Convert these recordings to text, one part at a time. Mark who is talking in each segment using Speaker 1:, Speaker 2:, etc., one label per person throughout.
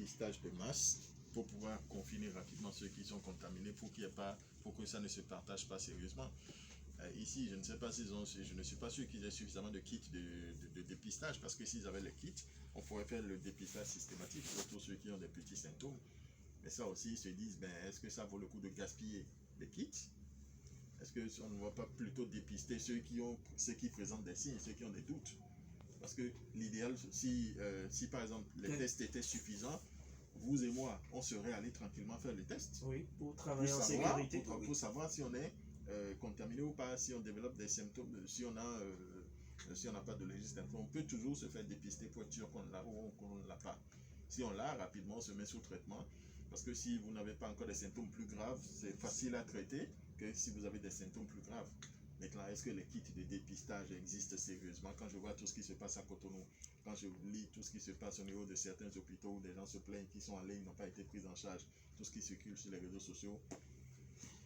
Speaker 1: dépistage de masse pour pouvoir confiner rapidement ceux qui sont contaminés pour que ça ne se partage pas sérieusement. Ici, je ne sais pas je ne suis pas sûr qu'ils aient suffisamment de kits de dépistage, parce que s'ils avaient les kits, on pourrait faire le dépistage systématique pour tous ceux qui ont des petits symptômes. Mais ça aussi, ils se disent, est-ce que ça vaut le coup de gaspiller les kits? Est-ce qu'on ne va pas plutôt dépister ceux qui présentent des signes, ceux qui ont des doutes? Parce que l'idéal, si par exemple les tests étaient suffisants, vous et moi, on serait allés tranquillement faire les tests.
Speaker 2: Oui, pour travailler en sécurité.
Speaker 1: Pour savoir si on est contaminé ou pas, si on développe des symptômes, si on n'a pas de législation. On peut toujours se faire dépister pour être sûr qu'on l'a ou qu'on ne l'a pas. Si on l'a, rapidement, on se met sous traitement. Parce que si vous n'avez pas encore des symptômes plus graves, c'est facile à traiter que si vous avez des symptômes plus graves. Maintenant, est-ce que les kits de dépistage existent sérieusement? Quand je vois tout ce qui se passe à Cotonou, quand je lis tout ce qui se passe au niveau de certains hôpitaux où des gens se plaignent qui sont en ligne, n'ont pas été pris en charge, tout ce qui circule sur les réseaux sociaux.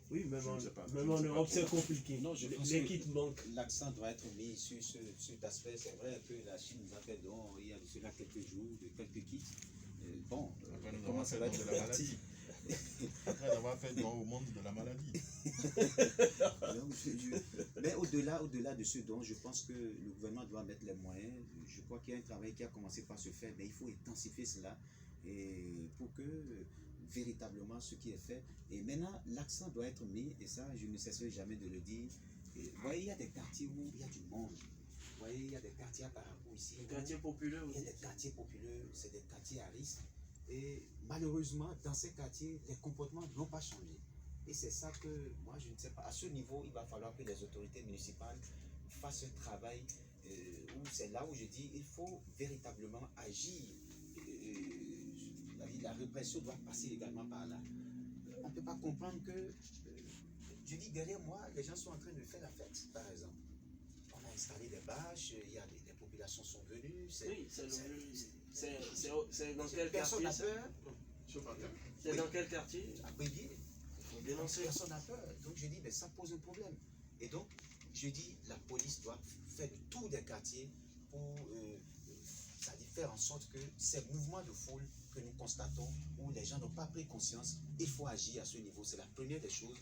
Speaker 2: Oui, même en Europe, c'est compliqué.
Speaker 3: Non, je pense
Speaker 2: les kits manquent.
Speaker 3: L'accent doit être mis sur cet aspect. C'est vrai que la Chine nous a fait don il y a de cela quelques jours de quelques kits. Bon,
Speaker 1: comment ça va être de la maladie? Après d'avoir fait don au monde de la maladie.
Speaker 3: Mais au-delà de ce don, je pense que le gouvernement doit mettre les moyens. Je crois qu'il y a un travail qui a commencé par se faire, mais il faut intensifier cela et pour que véritablement ce qui est fait. Et maintenant, l'accent doit être mis, et ça, je ne cesserai jamais de le dire. Et, vous voyez, il y a des quartiers où il y a du monde. Vous voyez, il y a des quartiers à Parakou ici.
Speaker 2: Les quartiers populaires aussi.
Speaker 3: Il y a des quartiers populaires, c'est des quartiers à risque. Et malheureusement, dans ces quartiers, les comportements n'ont pas changé. Et c'est ça que, moi, je ne sais pas. À ce niveau, il va falloir que les autorités municipales fassent un travail où c'est là où je dis il faut véritablement agir. La répression doit passer également par là. On ne peut pas comprendre que, je dis derrière moi, les gens sont en train de faire la fête, par exemple. On a installé des bâches, il y a les populations sont venues.
Speaker 2: Oui, c'est dans quel
Speaker 3: personne
Speaker 2: quartier?
Speaker 3: n'a peur.
Speaker 2: C'est dans quel quartier?
Speaker 3: À Bélier.
Speaker 2: Dénoncer.
Speaker 3: Personne n'a peur. Donc je dis, mais ça pose un problème. Et donc, je dis, la police doit faire le tour des quartiers pour faire en sorte que ces mouvements de foule que nous constatons, où les gens n'ont pas pris conscience, il faut agir à ce niveau. C'est la première des choses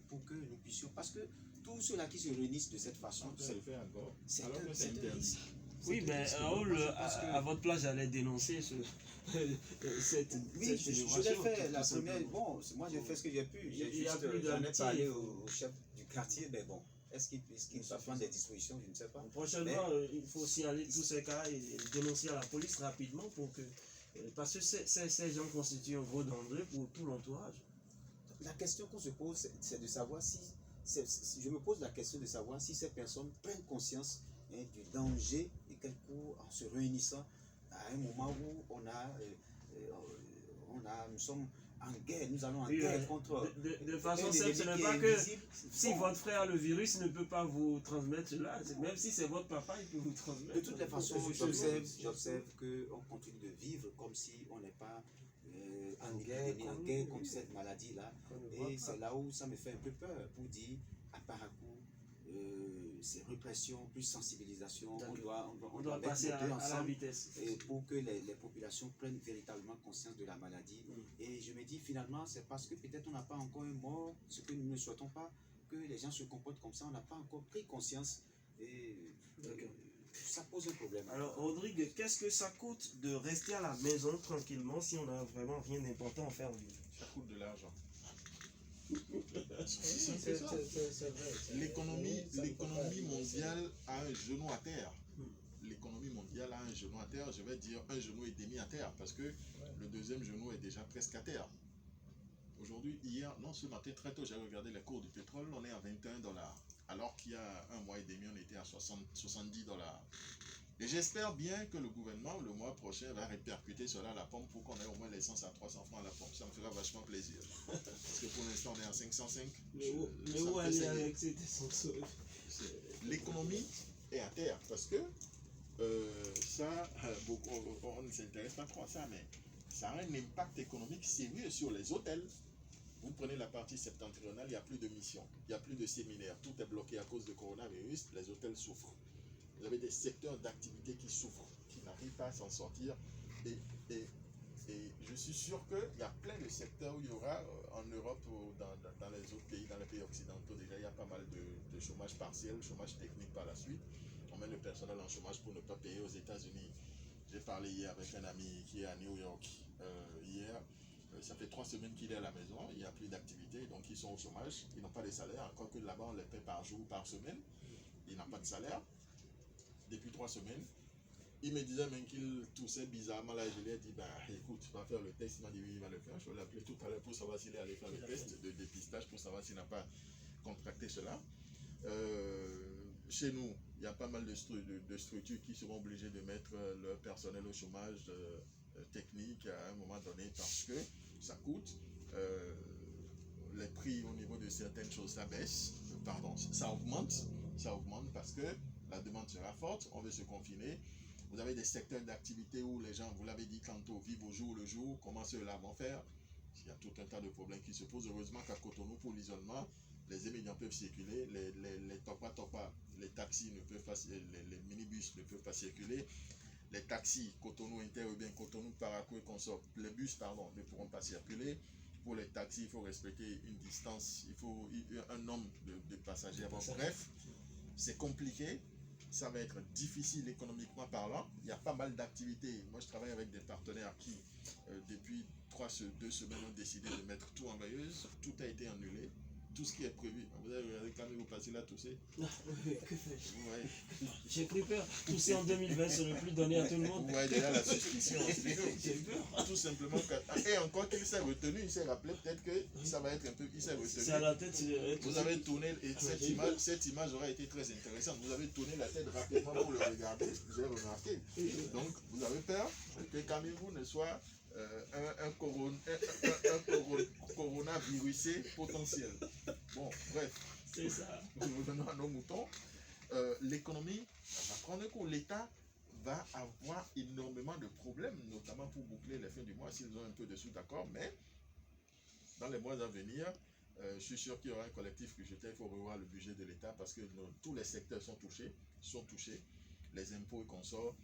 Speaker 3: pour que nous puissions. Parce que tous ceux-là qui se réunissent de cette façon,
Speaker 1: c'est interdit.
Speaker 2: Oui, mais Raoul, à votre place, j'allais dénoncer cette
Speaker 3: oui, je l'ai fait la première. Bon, moi j'ai fait ce que j'ai pu. J'en ai parlé au chef du quartier, mais bon. Est-ce qu'il va prendre des dispositions? Je ne sais pas.
Speaker 2: Prochainement, il faut signaler tous ces cas et dénoncer à la police rapidement pour que. Parce que ces gens constituent un gros danger pour tout l'entourage.
Speaker 3: La question qu'on se pose, c'est de savoir si. Je me pose la question de savoir si ces personnes prennent conscience du danger et qu'elles courent en se réunissant à un moment où nous sommes en guerre, nous allons en guerre contre.
Speaker 2: De façon simple, ce n'est pas que si votre frère a le virus, il ne peut pas vous transmettre cela. Même si c'est votre papa, il peut vous transmettre.
Speaker 3: De toutes les façons, j'observe qu'on continue de vivre comme si on n'est pas en guerre contre cette maladie-là. Et c'est là où ça me fait un peu peur pour dire à Parakou, c'est répression, plus sensibilisation. On doit
Speaker 2: passer à la vitesse.
Speaker 3: Pour que les populations prennent véritablement conscience de la maladie. Et je me dis finalement, c'est parce que peut-être on n'a pas encore un mort, ce que nous ne souhaitons pas, que les gens se comportent comme ça. On n'a pas encore pris conscience. Et ça pose un problème.
Speaker 2: Alors, Rodrigue, qu'est-ce que ça coûte de rester à la maison tranquillement si on n'a vraiment rien d'important à faire en ville?
Speaker 1: Ça coûte de l'argent.
Speaker 2: C'est vrai.
Speaker 1: L'économie mondiale a un genou à terre. L'économie mondiale a un genou à terre, je vais dire un genou et demi à terre, parce que le deuxième genou est déjà presque à terre. Aujourd'hui, hier, non, ce matin, très tôt, j'ai regardé les cours du pétrole, on est à 21 $, alors qu'il y a un mois et demi, on était à 70 $. Et j'espère bien que le gouvernement, le mois prochain, va répercuter cela à la pompe pour qu'on ait au moins l'essence à 300 francs à la pompe. Ça me fera vachement plaisir. Parce que pour l'instant, on est à 505.
Speaker 2: Mais où aller avec cette essence?
Speaker 1: L'économie est à terre. Parce que ça, on ne s'intéresse pas trop à ça, mais ça a un impact économique sérieux sur les hôtels. Vous prenez la partie septentrionale, il n'y a plus de missions, il n'y a plus de séminaires. Tout est bloqué à cause du coronavirus, les hôtels souffrent. Vous avez des secteurs d'activité qui souffrent, qui n'arrivent pas à s'en sortir. Et je suis sûr qu'il y a plein de secteurs où il y aura, en Europe ou dans les autres pays, dans les pays occidentaux, déjà il y a pas mal de chômage partiel, chômage technique par la suite. On met le personnel en chômage pour ne pas payer aux États-Unis. J'ai parlé hier avec un ami qui est à New York. Hier, ça fait 3 semaines qu'il est à la maison, il n'y a plus d'activité, donc ils sont au chômage, ils n'ont pas de salaire, quoique là-bas on les paie par jour, par semaine. Il n'a pas de salaire depuis 3 semaines. Il me disait même qu'il toussait bizarrement. Là, je lui ai dit, bah écoute, tu vas faire le test. Il m'a dit oui, il va le faire. Je vais l'appeler tout à l'heure pour savoir s'il est allé faire le test de dépistage, pour savoir s'il n'a pas contracté cela. Chez nous, il y a pas mal de structures qui seront obligées de mettre leur personnel au chômage technique à un moment donné parce que ça coûte. Les prix au niveau de certaines choses, ça baisse. Pardon, ça augmente parce que la demande sera forte. On veut se confiner. Vous avez des secteurs d'activité où les gens, vous l'avez dit tantôt, vivent au jour le jour. Comment ceux-là vont faire? Il y a tout un tas de problèmes qui se posent. Heureusement qu'à Cotonou, pour l'isolement, les étudiants peuvent circuler, les topa, les taxis ne peuvent pas, les minibus ne peuvent pas circuler. Les taxis, Cotonou interurbain, Cotonou Parakou et consort, les bus, pardon, ne pourront pas circuler. Pour les taxis, il faut respecter une distance, il faut un nombre de passagers. Bref, c'est compliqué. Ça va être difficile économiquement parlant. Il y a pas mal d'activités. Moi, je travaille avec des partenaires qui, depuis 2 semaines, ont décidé de mettre tout en veilleuse. Tout a été annulé. Tout ce qui est prévu. Vous avez réclamé, vous passez là, tousser.
Speaker 2: Que fais-je? J'ai pris peur. Tousser en 2020 serait plus donné à tout le monde.
Speaker 1: Vous voyez déjà la suspicion.
Speaker 2: J'ai peur.
Speaker 1: Tout simplement. Et encore qu'il s'est retenu, il s'est rappelé peut-être que ça va être un peu. Il s'est retenu.
Speaker 2: C'est à la tête.
Speaker 1: Vous avez tourné, et cette image aurait été très intéressante. Vous avez tourné la tête rapidement pour le regarder. J'ai remarqué. Donc, vous avez peur que Cameroun ne soit un coronavirusé potentiel. Bon, bref.
Speaker 2: C'est ça.
Speaker 1: Nous revenons à nos moutons. L'économie va prendre un coup. L'État va avoir énormément de problèmes, notamment pour boucler les fins du mois, s'ils ont un peu de sous, d'accord, mais dans les mois à venir, je suis sûr qu'il y aura un collectif budgétaire. Il faut revoir le budget de l'État parce que tous les secteurs sont touchés, les impôts et consorts.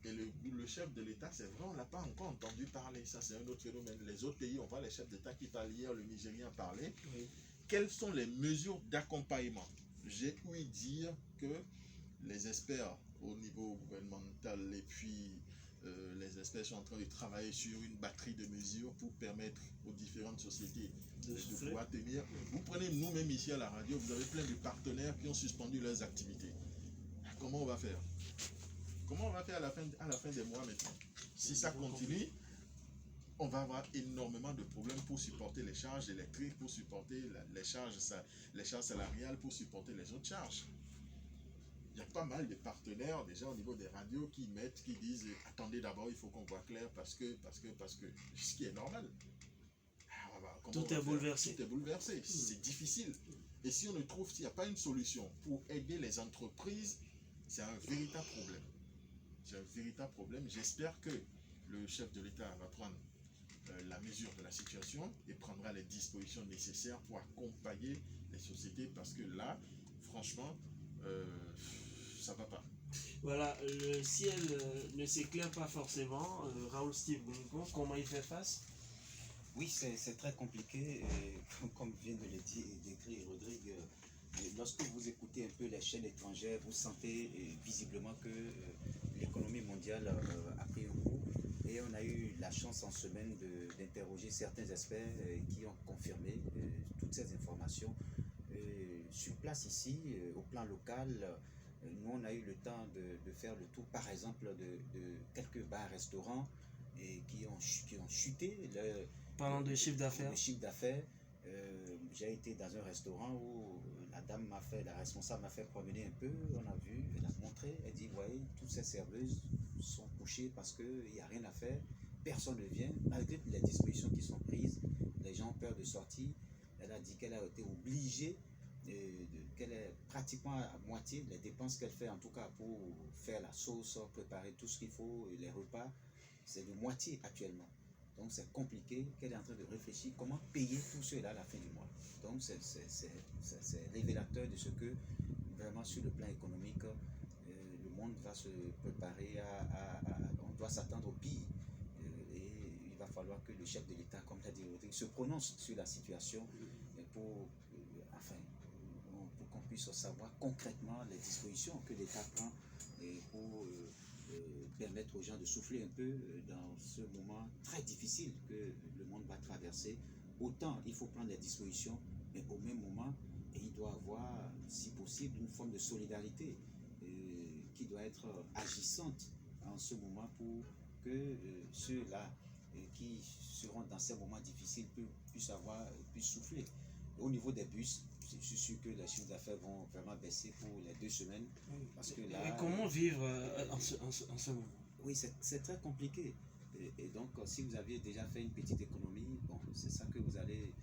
Speaker 1: Et le chef de l'État, c'est vrai, on ne l'a pas encore entendu parler. Ça, c'est un autre phénomène. Les autres pays, on voit les chefs d'État qui parlent hier, le Nigérien parlait. Oui. Quelles sont les mesures d'accompagnement? J'ai ouï dire que les experts au niveau gouvernemental et puis les experts sont en train de travailler sur une batterie de mesures pour permettre aux différentes sociétés de pouvoir tenir. Vous prenez nous-mêmes ici à la radio, vous avez plein de partenaires qui ont suspendu leurs activités. Comment on va faire? Comment on va faire à la fin des mois maintenant? Si ça continue, on va avoir énormément de problèmes pour supporter les charges électriques, pour supporter les charges salariales, pour supporter les autres charges. Il y a pas mal de partenaires déjà au niveau des radios qui disent attendez d'abord, il faut qu'on voit clair parce que, ce qui est normal.
Speaker 2: Tout est bouleversé.
Speaker 1: Tout est bouleversé, c'est difficile. Et si on ne trouve, s'il n'y a pas une solution pour aider les entreprises, c'est un véritable problème. C'est un véritable problème. J'espère que le chef de l'État va prendre la mesure de la situation et prendra les dispositions nécessaires pour accompagner les sociétés parce que là, franchement, ça va pas.
Speaker 2: Voilà, le ciel ne s'éclaire pas forcément. Raoul Steve Gunko, comment il fait face?
Speaker 3: Oui, c'est très compliqué. Comme vient de le décrire Rodrigue, lorsque vous écoutez un peu les chaînes étrangères, vous sentez visiblement que l'économie mondiale a pris un coup. Et on a eu la chance en semaine d'interroger certains experts qui ont confirmé toutes ces informations. Sur place ici, au plan local, nous on a eu le temps de faire le tour, par exemple, de quelques bars-restaurants qui ont chuté.
Speaker 2: Parlant de chiffre d'affaires.
Speaker 3: J'ai été dans un restaurant où la responsable m'a fait promener un peu, on a vu, elle a montré, elle dit, voyez, toutes ces serveuses sont couchées parce qu'il n'y a rien à faire, personne ne vient, malgré les dispositions qui sont prises, les gens ont peur de sortir. Elle a dit qu'elle a été obligée, qu'elle est pratiquement à moitié les dépenses qu'elle fait, en tout cas pour faire la sauce, préparer tout ce qu'il faut, les repas, c'est de moitié actuellement. Donc c'est compliqué, qu'elle est en train de réfléchir comment payer tout cela à la fin du mois. Donc c'est révélateur de ce que vraiment sur le plan économique, le monde va se préparer on doit s'attendre au pire. Et il va falloir que le chef de l'État, comme l'a dit Rodrigue, se prononce sur la situation pour, pour qu'on puisse savoir concrètement les dispositions que l'État prend pour permettre aux gens de souffler un peu dans ce moment très difficile que le monde va traverser. Autant il faut prendre des dispositions, mais au même moment, il doit avoir, si possible, une forme de solidarité qui doit être agissante en ce moment pour que ceux-là qui seront dans ces moments difficiles puissent souffler. Au niveau des bus, je suis sûr que les chiffres d'affaires vont vraiment baisser pour les 2 semaines. Parce que là,
Speaker 2: et comment vivre en ce moment?
Speaker 3: Oui, c'est très compliqué. Et donc, si vous aviez déjà fait une petite économie, bon, c'est ça que vous allez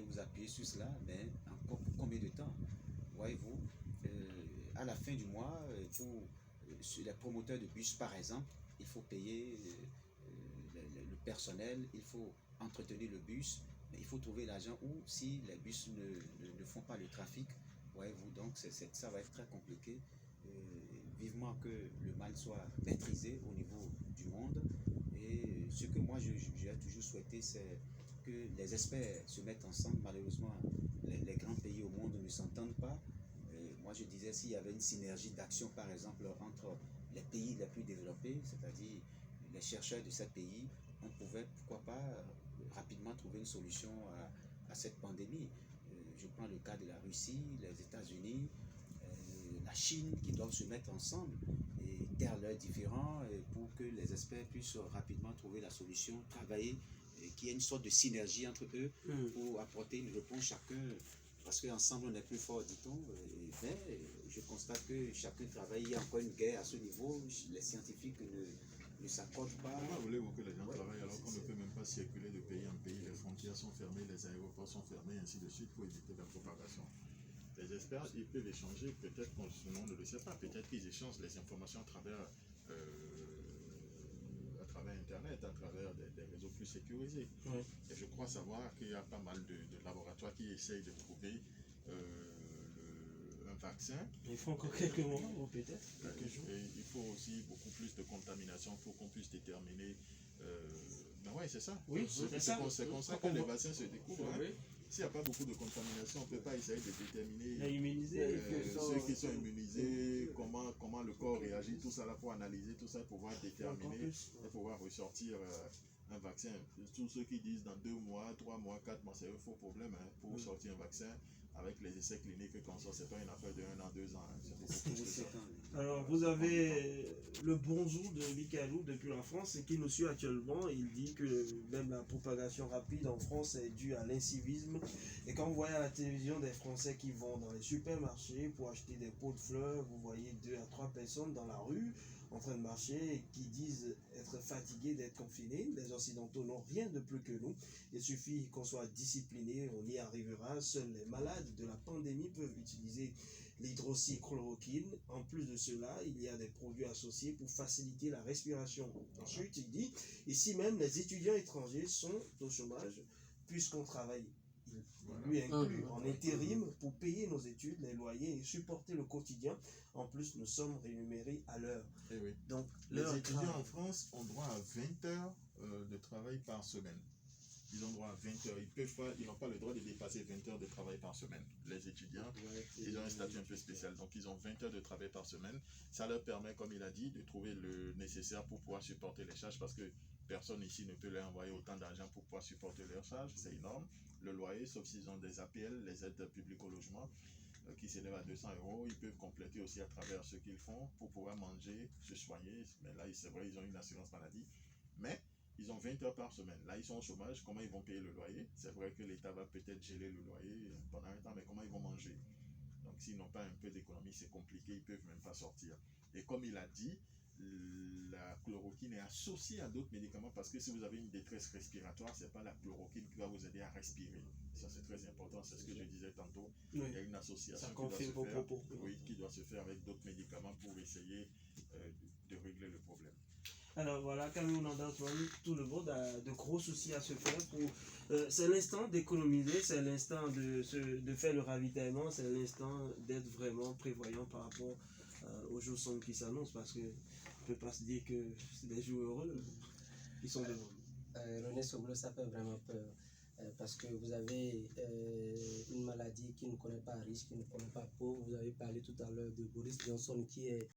Speaker 3: vous appuyer sur cela, mais encore pour combien de temps? Voyez-vous, à la fin du mois, pour les promoteurs de bus, par exemple, il faut payer le personnel, il faut entretenir le bus, mais il faut trouver l'argent où, si les bus ne font pas le trafic, voyez-vous, donc ça va être très compliqué. Vivement que le mal soit maîtrisé au niveau du monde. Et ce que moi j'ai toujours souhaité, c'est que les experts se mettent ensemble. Malheureusement, les grands pays au monde ne s'entendent pas. Moi je disais, s'il y avait une synergie d'action, par exemple, entre les pays les plus développés, c'est-à-dire les chercheurs de ces pays, on pouvait, pourquoi pas, rapidement trouver une solution à cette pandémie. Je prends le cas de la Russie, les États-Unis, la Chine, qui doivent se mettre ensemble et taire leurs différends pour que les experts puissent rapidement trouver la solution, travailler, qu'il y ait une sorte de synergie entre eux pour apporter une réponse chacun, parce qu'ensemble on est plus fort, dit-on. Mais je constate que chacun travaille, il y a encore une guerre à ce niveau, les scientifiques ne s'accordent pas.
Speaker 1: Comment voulez-vous que les gens travaillent alors qu'on ne peut même pas circuler de pays en pays, les frontières sont fermées, les aéroports sont fermés, ainsi de suite, pour éviter la propagation? Les experts, ils peuvent échanger, peut-être qu'on ne le sait pas, peut-être qu'ils échangent les informations à travers Internet, à travers des réseaux plus sécurisés.
Speaker 2: Oui.
Speaker 1: Et je crois savoir qu'il y a pas mal de laboratoires qui essayent de trouver un vaccin.
Speaker 2: Il faut encore quelques mois, ou peut-être quelques jours.
Speaker 1: Et il faut aussi beaucoup plus de contamination pour qu'on puisse déterminer. Ben ouais, c'est ça.
Speaker 2: Oui, c'est ça.
Speaker 1: C'est comme ça que les vaccins se découvrent. Hein.
Speaker 2: Oui.
Speaker 1: S'il n'y a pas beaucoup de contamination, on ne peut pas essayer de déterminer
Speaker 2: Immuniser.
Speaker 1: ceux qui sont immunisés, comment le corps réagit, tout ça là pour analyser, tout ça, pouvoir déterminer et pouvoir ressortir un vaccin. Tous ceux qui disent dans 2 mois, 3 mois, 4 mois, c'est un faux problème pour sortir un vaccin. Avec les essais cliniques qu'on sort, c'est pas une affaire de 1 an, 2 ans. Hein. C'est beaucoup plus que ça.
Speaker 2: Alors, vous avez le bonjour de Mikalou depuis la France et qui nous suit actuellement. Il dit que même la propagation rapide en France est due à l'incivisme. Et quand vous voyez à la télévision des Français qui vont dans les supermarchés pour acheter des pots de fleurs, vous voyez 2 à 3 personnes dans la rue en train de marcher et qui disent être fatigués d'être confinés. Les Occidentaux n'ont rien de plus que nous. Il suffit qu'on soit discipliné, on y arrivera. Seuls les malades de la pandémie peuvent utiliser l'hydroxychloroquine. En plus de cela, il y a des produits associés pour faciliter la respiration. Ensuite, il dit, ici même, les étudiants étrangers sont au chômage puisqu'on travaille. Il lui inclut en intérim pour payer nos études, les loyers et supporter le quotidien. En plus, nous sommes rémunérés à l'heure.
Speaker 1: Oui.
Speaker 2: Donc,
Speaker 1: les étudiants en France ont droit à 20 heures de travail par semaine. Ils ont droit à 20 heures. Ils n'ont pas le droit de dépasser 20 heures de travail par semaine. Les étudiants, ils ont un statut un peu spécial. Donc, ils ont 20 heures de travail par semaine. Ça leur permet, comme il a dit, de trouver le nécessaire pour pouvoir supporter les charges parce que personne ici ne peut leur envoyer autant d'argent pour pouvoir supporter leurs charges. C'est énorme. Le loyer, sauf s'ils ont des APL, les aides publiques au logement, qui s'élèvent à 200 €. Ils peuvent compléter aussi à travers ce qu'ils font pour pouvoir manger, se soigner. Mais là, c'est vrai, ils ont une assurance maladie. Mais ils ont 20 heures par semaine. Là, ils sont au chômage. Comment ils vont payer le loyer? C'est vrai que l'État va peut-être geler le loyer pendant un temps, mais comment ils vont manger? Donc, s'ils n'ont pas un peu d'économie, c'est compliqué. Ils ne peuvent même pas sortir. Et comme il a dit, la chloroquine est associée à d'autres médicaments parce que si vous avez une détresse respiratoire, ce n'est pas la chloroquine qui va vous aider à respirer. Ça, c'est très important. C'est ce que je disais tantôt.
Speaker 2: Oui.
Speaker 1: Il y a une association qui doit se faire avec d'autres médicaments pour essayer de régler le problème.
Speaker 2: Alors voilà, Cameroun d'Antoine, tout le monde a de gros soucis à se faire. C'est l'instant d'économiser, c'est l'instant de faire le ravitaillement, c'est l'instant d'être vraiment prévoyant par rapport aux jours sombres qui s'annoncent parce qu'on ne peut pas se dire que c'est des jours heureux qui sont devant.
Speaker 4: René Soglo, ça fait vraiment peur. Parce que vous avez une maladie qui ne connaît pas riche, qui ne connaît pas pauvre. Vous avez parlé tout à l'heure de Boris Johnson qui est